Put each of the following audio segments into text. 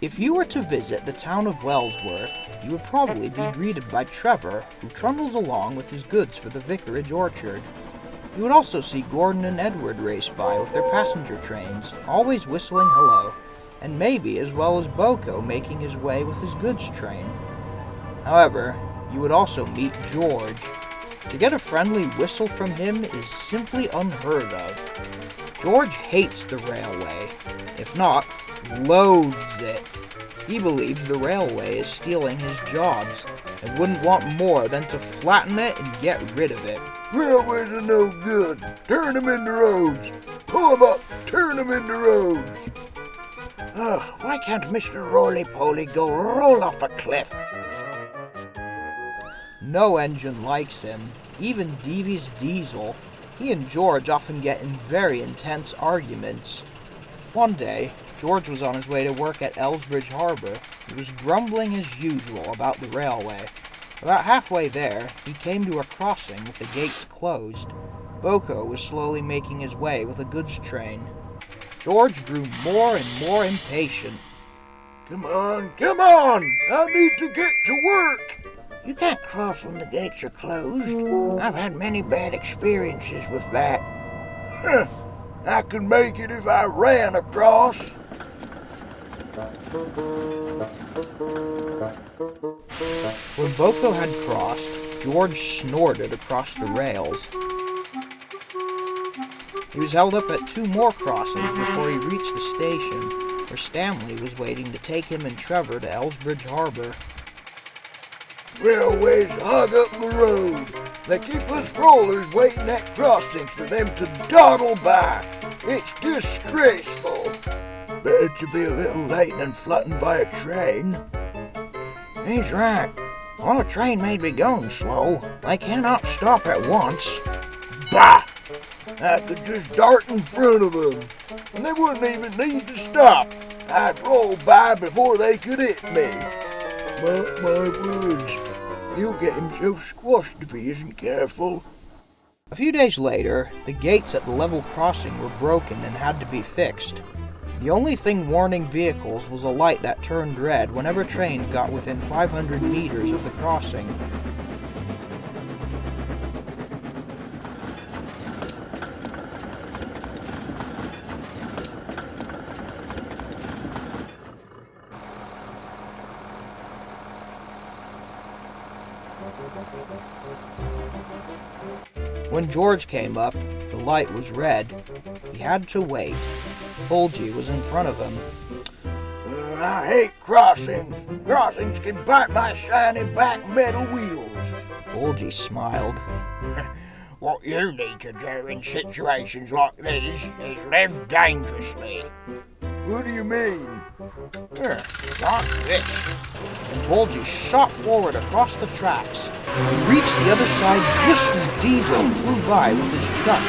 If you were to visit the town of Wellsworth, you would probably be greeted by Trevor, who trundles along with his goods for the vicarage orchard. You would also see Gordon and Edward race by with their passenger trains, always whistling hello, and maybe as well as Boko making his way with his goods train. However, you would also meet George. To get a friendly whistle from him is simply unheard of. George hates the railway, if not, loathes it. He believes the railway is stealing his jobs, and wouldn't want more than to flatten it and get rid of it. Railways are no good. Turn them into roads. Pull them up. Turn them into roads. Why can't Mr. Roly-Poly go roll off a cliff? No engine likes him, even Devy's diesel. He and George often get in very intense arguments. One day, George was on his way to work at Elsbridge Harbor. He was grumbling as usual about the railway. About halfway there, he came to a crossing with the gates closed. Boko was slowly making his way with a goods train. George grew more and more impatient. Come on, come on! I need to get to work! You can't cross when the gates are closed. I've had many bad experiences with that. Huh, I could make it if I ran across. When Boko had crossed, George snorted across the rails. He was held up at 2 more crossings before he reached the station, where Stanley was waiting to take him and Trevor to Elsbridge Harbor. Railways hog up the road. They keep us rollers waiting at crossings for them to dawdle by. It's disgraceful. Better to be a little late than flutting by a train. He's right. While a train may be going slow, they cannot stop at once. Bah! I could just dart in front of them, and they wouldn't even need to stop. I'd roll by before they could hit me. Mark my words, he'll get himself squashed if he isn't careful. A few days later, the gates at the level crossing were broken and had to be fixed. The only thing warning vehicles was a light that turned red whenever trains got within 500 meters of the crossing. When George came up, the light was red. He had to wait. Bulgy was in front of him. I hate crossings. Crossings can bite my shiny back metal wheels. Bulgy smiled. What you need to do in situations like these is live dangerously. What do you mean? Like this. And Bulgy shot forward across the tracks. He reached the other side just as Diesel flew by with his truck.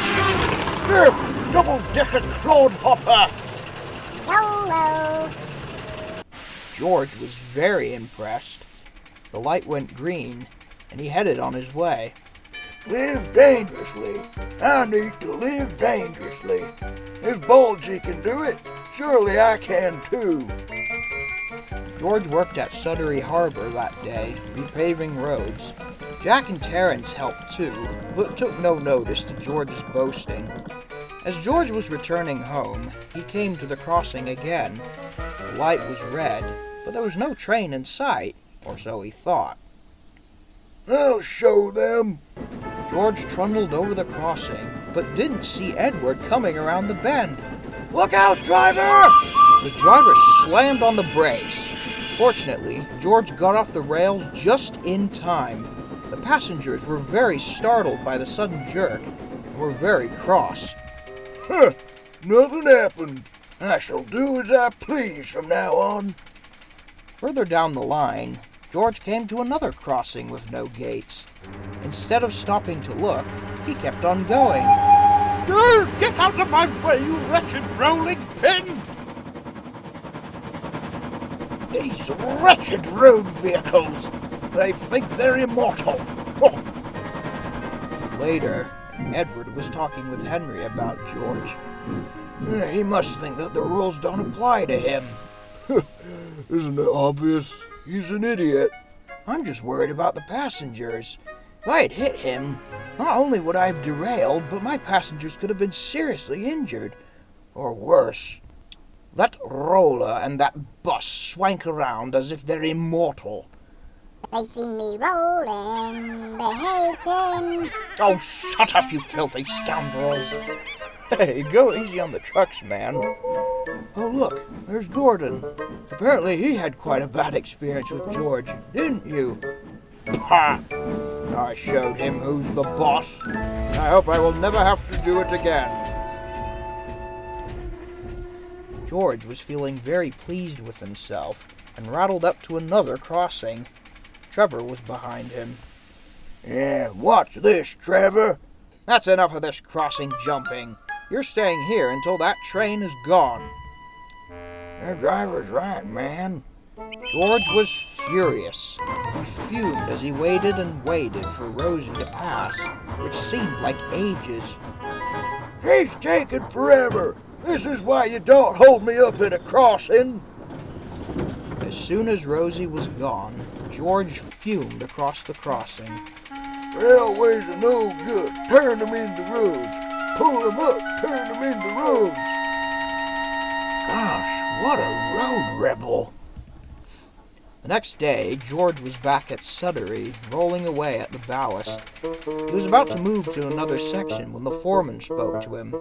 Double-decker clodhopper! Hello. George was very impressed. The light went green, and he headed on his way. Live dangerously. I need to live dangerously. If Bulgy can do it, surely I can too. George worked at Sudbury Harbor that day, repaving roads. Jack and Terence helped too, but took no notice to George's boasting. As George was returning home, he came to the crossing again. The light was red, but there was no train in sight, or so he thought. I'll show them. George trundled over the crossing, but didn't see Edward coming around the bend. Look out, driver! The driver slammed on the brakes. Fortunately, George got off the rails just in time. The passengers were very startled by the sudden jerk and were very cross. Huh, nothing happened. I shall do as I please from now on. Further down the line, George came to another crossing with no gates. Instead of stopping to look, he kept on going. Get out of my way, you wretched rolling pin! These wretched road vehicles! They think they're immortal! Oh. Later, Edward was talking with Henry about George. He must think that the rules don't apply to him. Isn't it obvious? He's an idiot. I'm just worried about the passengers. If I had hit him, not only would I have derailed, but my passengers could have been seriously injured. Or worse. That roller and that bus swank around as if they're immortal. They see me rolling, they hating. Oh, shut up, you filthy scoundrels! Hey, go easy on the trucks, man. Oh, look, there's Gordon. Apparently he had quite a bad experience with George, didn't you? Ha! I showed him who's the boss. I hope I will never have to do it again. George was feeling very pleased with himself and rattled up to another crossing. Trevor was behind him. Yeah, watch this, Trevor. That's enough of this crossing jumping. You're staying here until that train is gone. The driver's right, man. George was furious. He fumed as he waited and waited for Rosie to pass, which seemed like ages. She's taking forever. This is why you don't hold me up at a crossing. As soon as Rosie was gone, George fumed across the crossing. Railways are no good. Turn them into roads. Pull them up. Turn them into roads. Gosh, what a road rebel. The next day, George was back at Sudbury, rolling away at the ballast. He was about to move to another section when the foreman spoke to him.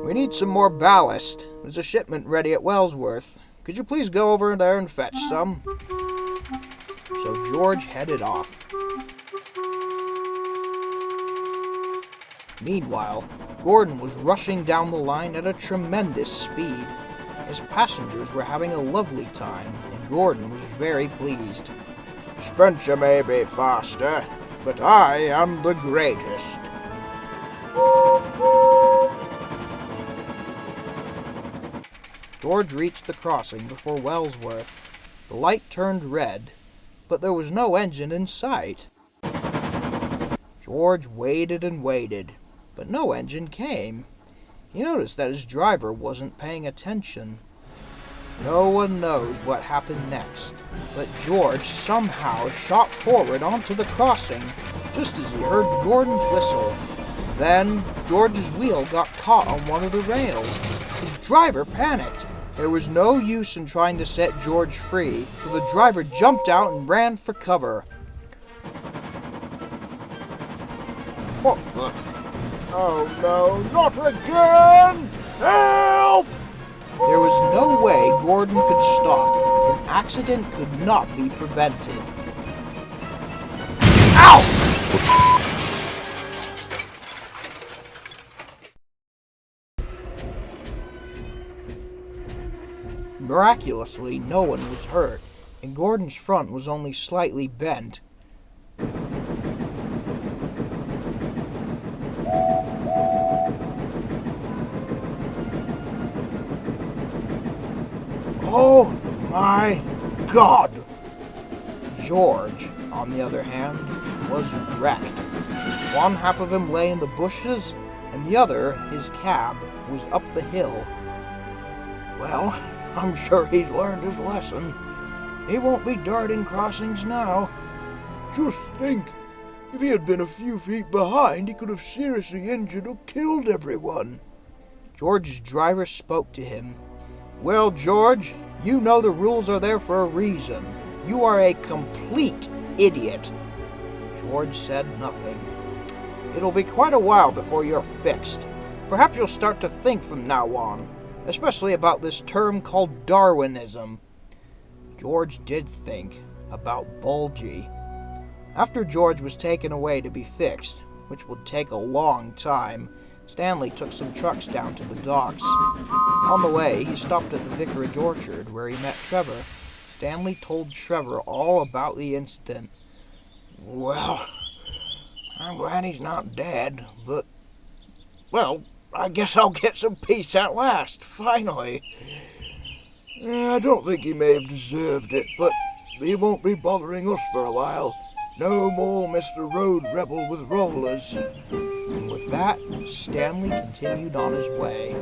"We need some more ballast. There's a shipment ready at Wellsworth. Could you please go over there and fetch some?" So George headed off. Meanwhile, Gordon was rushing down the line at a tremendous speed. His passengers were having a lovely time, and Gordon was very pleased. Spencer may be faster, but I am the greatest. George reached the crossing before Wellsworth. The light turned red, but there was no engine in sight. George waited and waited, but no engine came. He noticed that his driver wasn't paying attention. No one knows what happened next, but George somehow shot forward onto the crossing just as he heard Gordon's whistle. Then George's wheel got caught on one of the rails. His driver panicked. There was no use in trying to set George free, so the driver jumped out and ran for cover. What the? Oh no, not again! Help! There was no way Gordon could stop. An accident could not be prevented. Ow! Miraculously, no one was hurt, and Gordon's front was only slightly bent. Oh my God! George, on the other hand, was wrecked. One half of him lay in the bushes, and the other, his cab, was up the hill. Well, I'm sure he's learned his lesson. He won't be darting crossings now. Just think, if he had been a few feet behind, he could have seriously injured or killed everyone. George's driver spoke to him. "Well, George, you know the rules are there for a reason. You are a complete idiot." George said nothing. "It'll be quite a while before you're fixed. Perhaps you'll start to think from now on, especially about this term called Darwinism." George did think about Bulgy. After George was taken away to be fixed, which would take a long time, Stanley took some trucks down to the docks. On the way, he stopped at the vicarage orchard where he met Trevor. Stanley told Trevor all about the incident. Well, I'm glad he's not dead, but, well, I guess I'll get some peace at last, finally. I don't think he may have deserved it, but he won't be bothering us for a while. No more Mr. Road Rebel with rollers. And with that, Stanley continued on his way.